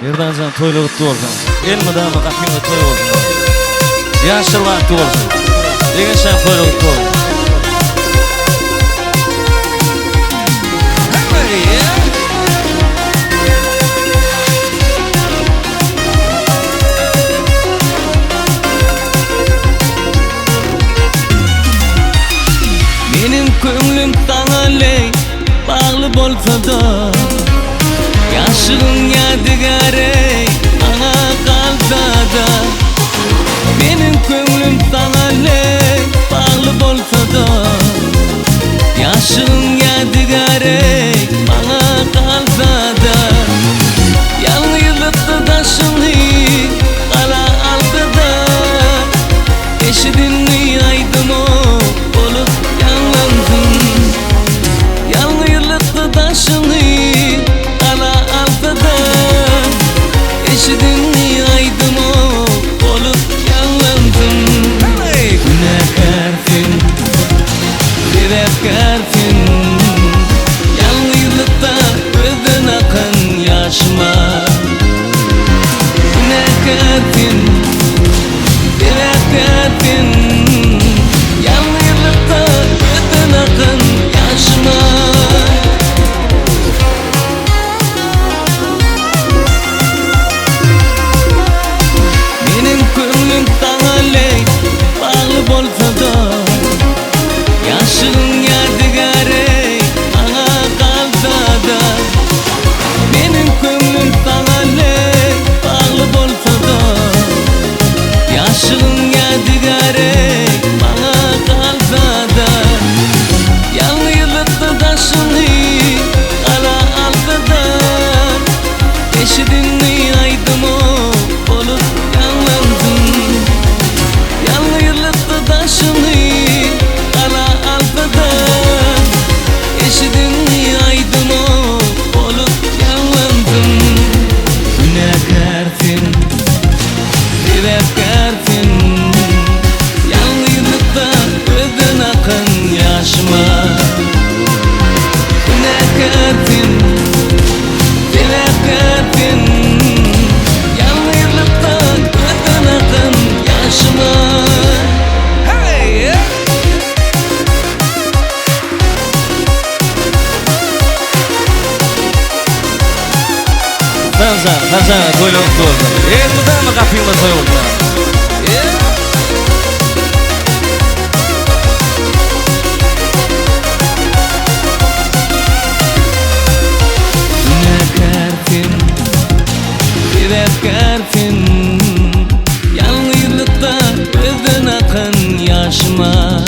Yerdancan toylu gıttı olsun. Elmadağıma kapıyla toy olsun. Yaşırgan gıttı olsun. Degen şan toylu gıttı olsun. Benim köngülüm sana ley bağlı bolsa da yaşığın yadigarey bana kalsa da benim köngülüm sana ley bağlı bolsa da yaşığın yadigarey bana kalsa da yalnızlıkta taşını kala aldı da eşidinli aydım o olup yanlandın yalnızlıkta taşını kala aldı da eşidinli aydım o olup yanlandın günahkarsın sebepkarsın yalnızlıkta gözün akan yaşıma günahkarsın sebepkarsın yalnızlıkta gözün akan yaşıma benim köngülüm sana ley bağlı bolsa da yaşığın yadigarey bana kalsa da benim köngülüm sana ley bağlı bolsa da yaşığın yadigarey bana kalsa da yalnızlıkta taşını kala aldı da eşidinli aydım o olup yanlandın yalnızlıkta taşını kala aldı da eşidinli aydım o olup yanlandın günahkarsın sebepkarsın yalnızlıkta gözün akan yaşıma günahkarsın sebepkarsın yalnızlıkta gözün akan yaşıma hey! Tanzan toylu gıttı olsun. Elmadağıma kapıyla toy olsun. Günahkarsın sebepkarsın yalnızlıkta gözün akan yaşıma